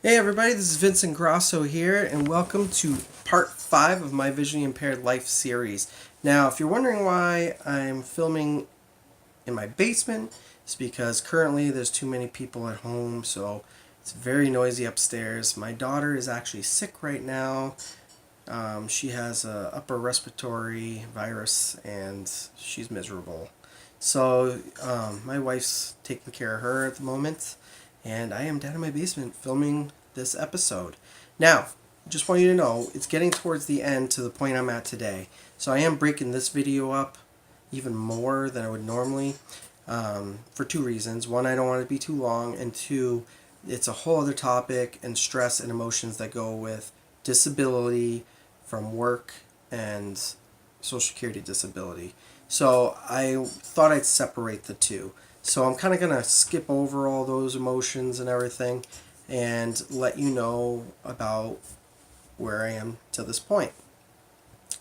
Hey everybody, this is Vincent Grosso here, and welcome to part 5 of my visually impaired life series. Now, if you're wondering why I'm filming in my basement, it's because currently there's too many people at home, so it's very noisy upstairs. My daughter is actually sick right now. She has a upper respiratory virus, and she's miserable. So, my wife's taking care of her at the moment, and I am down in my basement filming this episode. Now, just want you to know, it's getting towards the end to the point I'm at today. So I am breaking this video up even more than I would normally for two reasons. One, I don't want it to be too long, and two, it's a whole other topic and stress and emotions that go with disability from work and Social Security disability. So I thought I'd separate the two. So I'm kind of going to skip over all those emotions and everything and let you know about where I am to this point.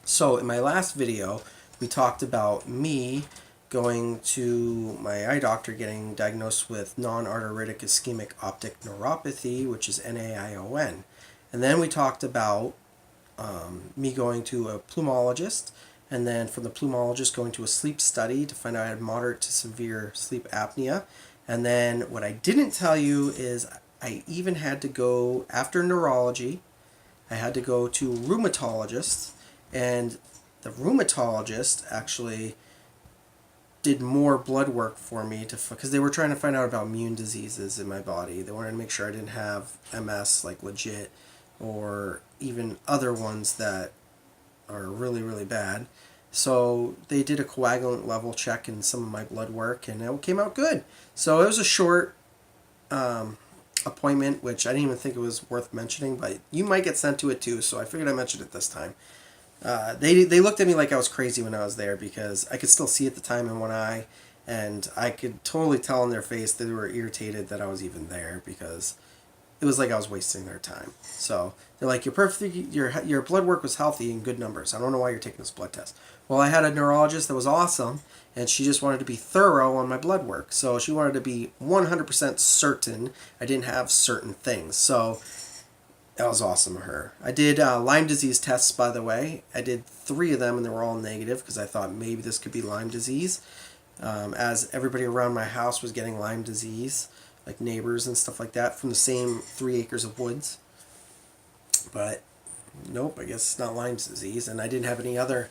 So in my last video, we talked about me going to my eye doctor getting diagnosed with non-arteritic ischemic optic neuropathy, which is N.A.I.O.N. And then we talked about me going to a pulmonologist, and then from the pulmonologist going to a sleep study to find out I had moderate to severe sleep apnea. And then what I didn't tell you is I even had to go, after neurology, I had to go to a rheumatologist, and the rheumatologist actually did more blood work for me because they were trying to find out about immune diseases in my body. They wanted to make sure I didn't have MS, like legit, or even other ones that are really, really bad. So they did a coagulant level check in some of my blood work, and it came out good. So it was a short appointment, which I didn't even think it was worth mentioning, but you might get sent to it too, so I figured I mentioned it this time. They looked at me like I was crazy when I was there because I could still see at the time in one eye, and I could totally tell in their face that they were irritated that I was even there because it was like I was wasting their time. So they're like, "You're perfect. Your blood work was healthy in good numbers. I don't know why you're taking this blood test." Well, I had a neurologist that was awesome, and she just wanted to be thorough on my blood work. So she wanted to be 100% certain I didn't have certain things. So that was awesome of her. I did Lyme disease tests, by the way. I did 3 of them, and they were all negative because I thought maybe this could be Lyme disease. As everybody around my house was getting Lyme disease, like neighbors and stuff like that, from the same 3 acres of woods. But nope, I guess it's not Lyme disease, and I didn't have any other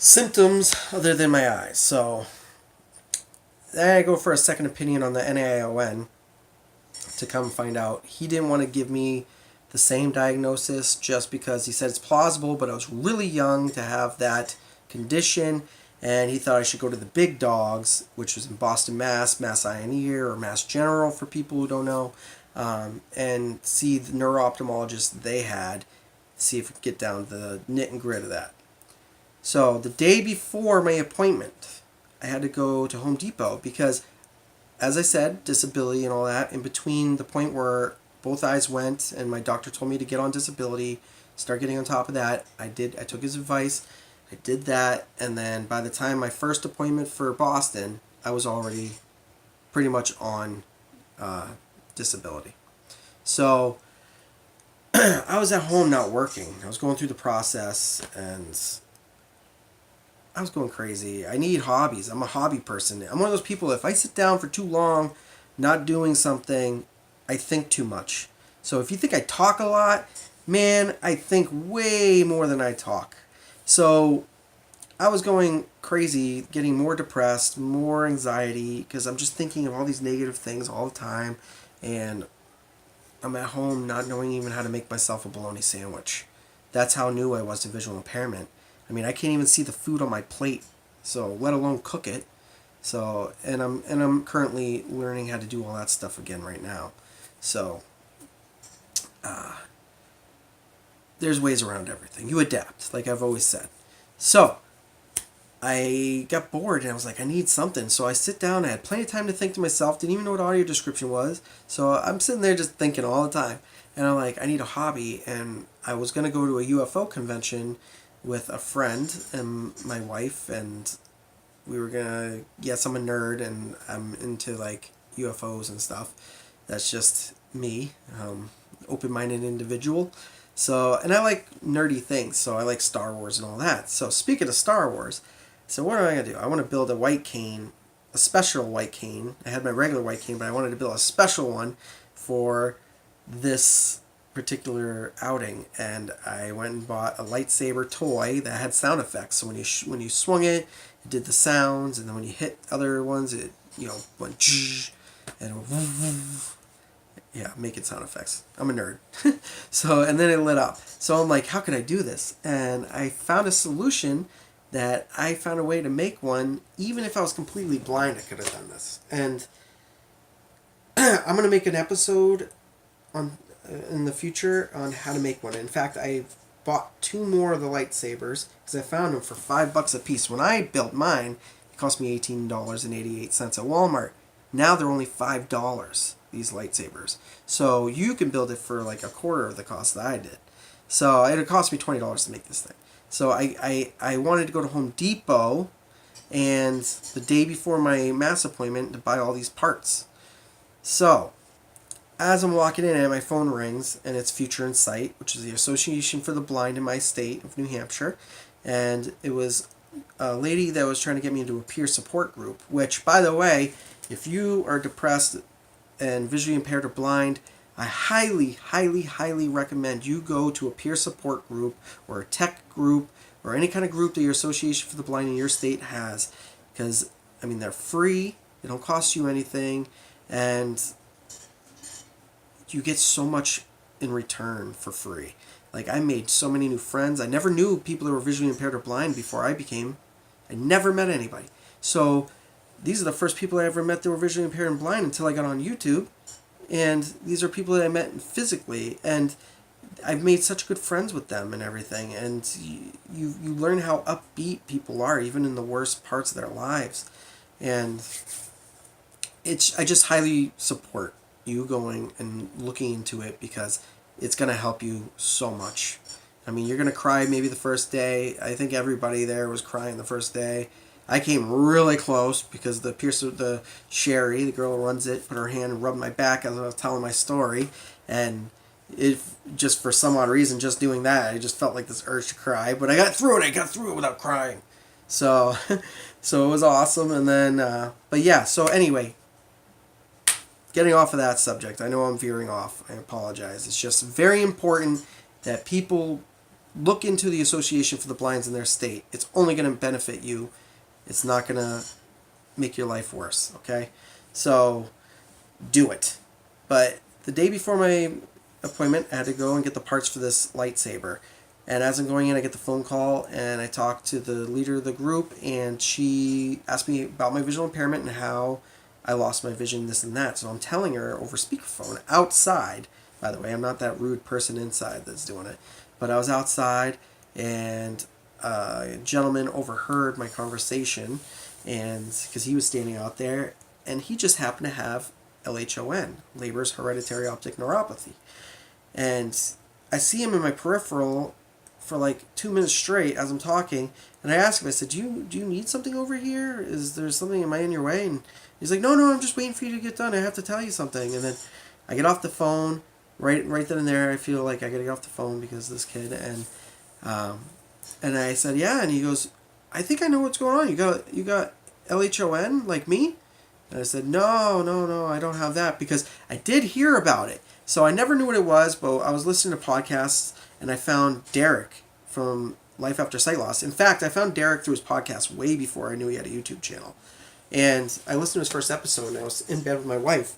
symptoms other than my eyes. So then I go for a second opinion on the NaION to come find out. He didn't want to give me the same diagnosis just because he said it's plausible, but I was really young to have that condition, and he thought I should go to the big dogs, which was in Boston, Mass Eye and Ear, or Mass General for people who don't know, and see the neuro-ophthalmologist they had, see if we could get down to the nit and grit of that. So the day before my appointment, I had to go to Home Depot because, as I said, disability and all that, in between the point where both eyes went and my doctor told me to get on disability, start getting on top of that, I took his advice, I did that, and then by the time my first appointment for Boston, I was already pretty much on disability. So I was at home not working. I was going through the process, and I was going crazy. I need hobbies. I'm a hobby person. I'm one of those people, if I sit down for too long not doing something, I think too much. So if you think I talk a lot, man, I think way more than I talk. So I was going crazy, getting more depressed, more anxiety, because I'm just thinking of all these negative things all the time, and I'm at home not knowing even how to make myself a bologna sandwich. That's how new I was to visual impairment. I mean, I can't even see the food on my plate, so let alone cook it. So, and I'm currently learning how to do all that stuff again right now. So, there's ways around everything. You adapt, like I've always said. So, I got bored and I was like, I need something. So I sit down. I had plenty of time to think to myself. Didn't even know what audio description was. So I'm sitting there just thinking all the time. And I'm like, I need a hobby. And I was going to go to a UFO convention with a friend and my wife. And we were going to, yes, I'm a nerd and I'm into like UFOs and stuff. That's just me, open-minded individual. So, and I like nerdy things, so I like Star Wars and all that. So, speaking of Star Wars, so what am I going to do? I want to build a white cane, a special white cane. I had my regular white cane, but I wanted to build a special one for this particular outing, and I went and bought a lightsaber toy that had sound effects. So when you swung it, it did the sounds, and then when you hit other ones, it went and it went, yeah, making sound effects. I'm a nerd. So, and then it lit up. So I'm like, how can I do this? And I found a solution that I found a way to make one. Even if I was completely blind, I could have done this. And I'm going to make an episode on in the future on how to make one. In fact, I bought 2 more of the lightsabers because I found them for $5 a piece. When I built mine, it cost me $18.88 at Walmart. Now they're only $5, these lightsabers. So you can build it for like a quarter of the cost that I did. So it cost me $20 to make this thing. So I wanted to go to Home Depot and the day before my mass appointment to buy all these parts. So as I'm walking in, my phone rings, and it's Future in Sight, which is the Association for the Blind in my state of New Hampshire. And it was a lady that was trying to get me into a peer support group, which, by the way, if you are depressed and visually impaired or blind, I highly, highly, highly recommend you go to a peer support group or a tech group or any kind of group that your Association for the Blind in your state has. Because, I mean, they're free, they don't cost you anything, and you get so much in return for free. Like, I made so many new friends. I never knew people that were visually impaired or blind before I never met anybody. So these are the first people I ever met that were visually impaired and blind until I got on YouTube. And these are people that I met physically. And I've made such good friends with them and everything. And you learn how upbeat people are, even in the worst parts of their lives. And I just highly support you going and looking into it because it's going to help you so much. I mean, you're going to cry maybe the first day. I think everybody there was crying the first day. I came really close because the Sherry, the girl who runs it, put her hand and rubbed my back as I was telling my story. And it just, for some odd reason, just doing that, I just felt like this urge to cry. But I got through it. I got through it without crying. So, so it was awesome. And then, but yeah, so anyway, getting off of that subject, I know I'm veering off. I apologize. It's just very important that people look into the Association for the Blinds in their state. It's only going to benefit you. It's not going to make your life worse, okay? So, do it. But the day before my appointment, I had to go and get the parts for this lightsaber. And as I'm going in, I get the phone call, and I talk to the leader of the group, and she asked me about my visual impairment and how I lost my vision, this and that. So I'm telling her over speakerphone outside. By the way, I'm not that rude person inside that's doing it. But I was outside, and a gentleman overheard my conversation, and because he was standing out there, and he just happened to have L.H.O.N, Leber's hereditary optic neuropathy. And I see him in my peripheral for like 2 minutes straight as I'm talking, and I asked him, I said, do you need something over here? Is there something, am I in your way? And he's like, no, I'm just waiting for you to get done. I have to tell you something. And then I get off the phone, right then and there, I feel like I gotta get off the phone because of this kid. And I said, yeah. And he goes, I think I know what's going on. You got L.H.O.N. like me? And I said, no, I don't have that, because I did hear about it. So I never knew what it was, but I was listening to podcasts, and I found Derek from Life After Sight Loss. In fact, I found Derek through his podcast way before I knew he had a YouTube channel. And I listened to his first episode, and I was in bed with my wife.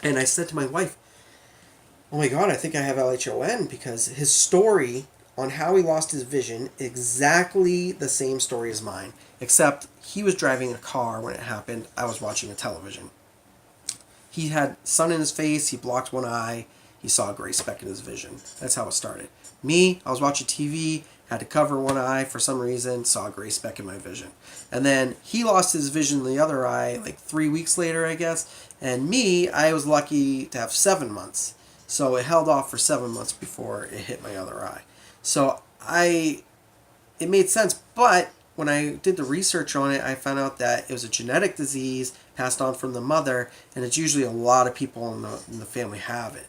And I said to my wife, oh my God, I think I have L.H.O.N. because his story on how he lost his vision, exactly the same story as mine. Except he was driving a car when it happened. I was watching a television. He had sun in his face. He blocked one eye. He saw a gray speck in his vision. That's how it started. Me, I was watching TV, had to cover one eye for some reason, saw a gray speck in my vision. And then he lost his vision in the other eye like 3 weeks later, I guess. And me, I was lucky to have 7 months. So it held off for 7 months before it hit my other eye. So it made sense, but when I did the research on it, I found out that it was a genetic disease, passed on from the mother, and it's usually a lot of people in the family have it.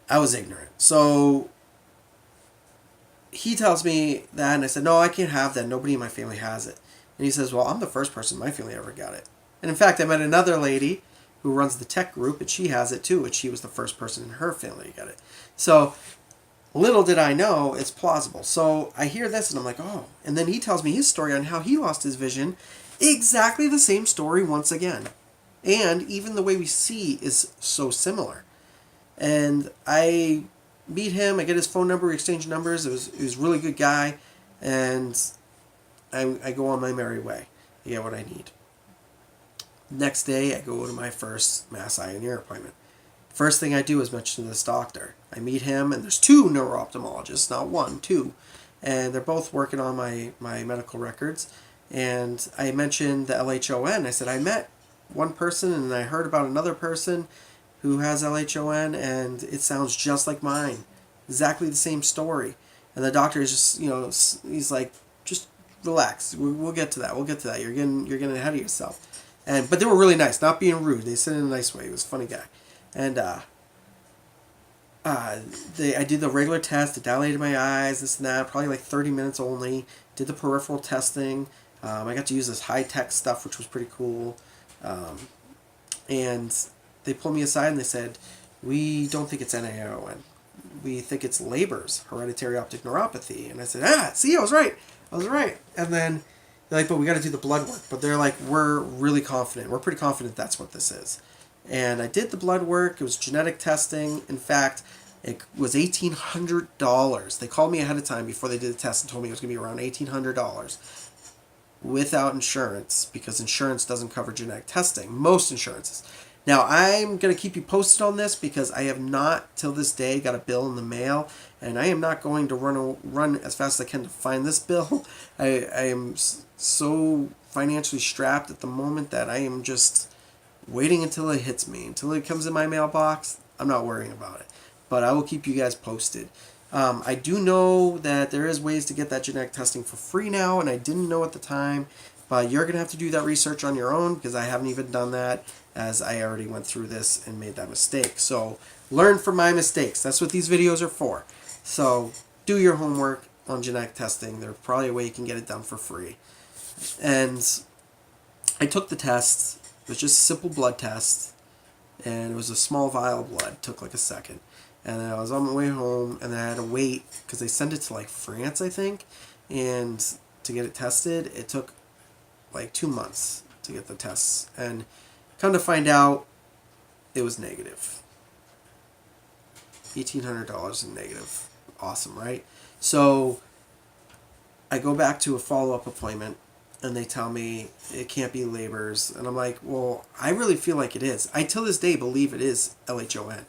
I was ignorant. So he tells me that, and I said, no, I can't have that. Nobody in my family has it. And he says, well, I'm the first person in my family ever got it. And in fact, I met another lady who runs the tech group, and she has it too, and she was the first person in her family to get it. So little did I know, it's plausible. So I hear this, and I'm like, oh. And then he tells me his story on how he lost his vision. Exactly the same story once again. And even the way we see is so similar. And I meet him, I get his phone number, we exchange numbers. He was a really good guy, and I go on my merry way. I get what I need. Next day, I go to my first mass eye and ear appointment. First thing I do is mention to this doctor. I meet him, and there's two neuro-ophthalmologists, not one, two. And they're both working on my medical records. And I mentioned the L.H.O.N. I said, I met one person, and I heard about another person who has L.H.O.N., and it sounds just like mine. Exactly the same story. And the doctor is just, he's like, just relax. We'll get to that. We'll get to that. You're getting ahead of yourself. But they were really nice, not being rude. They said it in a nice way. He was a funny guy. And I did the regular test. It dilated my eyes, this and that. Probably like 30 minutes only. Did the peripheral testing. I got to use this high-tech stuff, which was pretty cool. And they pulled me aside and they said, we don't think it's L.H.O.N. We think it's Leber's, hereditary optic neuropathy. And I said, see, I was right. And then they're like, but we got to do the blood work. But they're like, we're really confident. We're pretty confident that's what this is. And I did the blood work. It was genetic testing. In fact, it was $1,800. They called me ahead of time before they did the test and told me it was going to be around $1,800 without insurance, because insurance doesn't cover genetic testing. Most insurances. Now, I'm going to keep you posted on this because I have not, till this day, got a bill in the mail, and I am not going to run as fast as I can to find this bill. I am so financially strapped at the moment that I am just waiting until it hits me. Until it comes in my mailbox, I'm not worrying about it. But I will keep you guys posted. I do know that there is ways to get that genetic testing for free now, and I didn't know at the time. But you're going to have to do that research on your own because I haven't even done that, as I already went through this and made that mistake. So learn from my mistakes. That's what these videos are for. So do your homework on genetic testing. There's probably a way you can get it done for free. And I took the test. It was just a simple blood test. And it was a small vial of blood. It took like a second. And then I was on my way home, and I had to wait because they sent it to like France, I think. And to get it tested, it took like 2 months to get the tests. And come to find out, it was negative. $1,800 in negative. Awesome, right? So I go back to a follow-up appointment, and they tell me it can't be Leber's. And I'm like, well, I really feel like it is. I, till this day, believe it is L.H.O.N.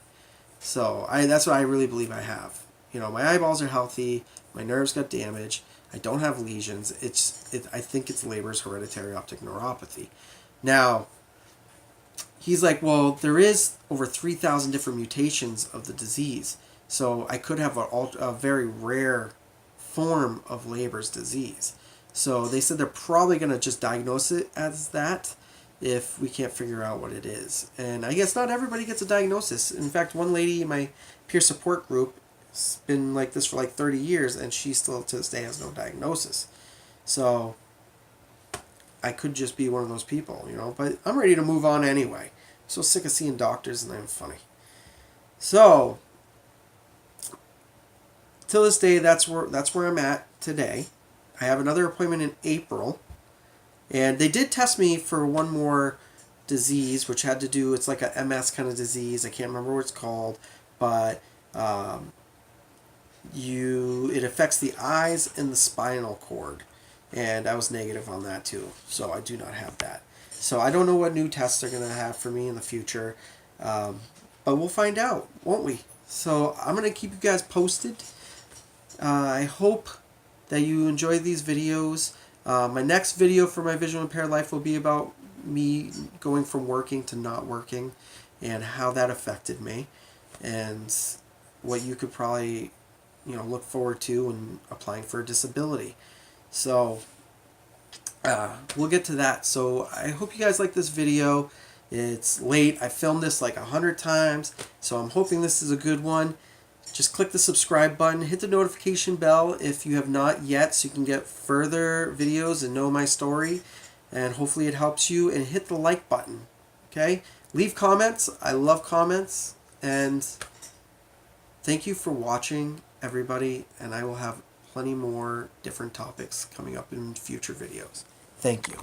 So that's what I really believe I have. My eyeballs are healthy. My nerves got damaged. I don't have lesions. I think it's Leber's hereditary optic neuropathy. Now, he's like, well, there is over 3,000 different mutations of the disease. So I could have a very rare form of Leber's disease. So they said they're probably going to just diagnose it as that if we can't figure out what it is. And I guess not everybody gets a diagnosis. In fact, one lady in my peer support group has been like this for like 30 years, and she still to this day has no diagnosis. So I could just be one of those people, but I'm ready to move on anyway. I'm so sick of seeing doctors, and I'm funny. So till this day, that's where I'm at today. I have another appointment in April, and they did test me for one more disease, which had to do, it's like a MS kind of disease. I can't remember what it's called, but it affects the eyes and the spinal cord, and I was negative on that too, so I do not have that. So I don't know what new tests they're going to have for me in the future, but we'll find out, won't we? So I'm going to keep you guys posted. I hope that you enjoy these videos. My next video for my visual impaired life will be about me going from working to not working and how that affected me, and what you could probably look forward to when applying for a disability. So we'll get to that. So I hope you guys like this video. It's late. I filmed this like 100 times, so I'm hoping this is a good one. Just click the subscribe button, hit the notification bell if you have not yet, so you can get further videos and know my story, and hopefully it helps you, and hit the like button. Okay? Leave comments. I love comments, and thank you for watching, everybody, and I will have plenty more different topics coming up in future videos. Thank you.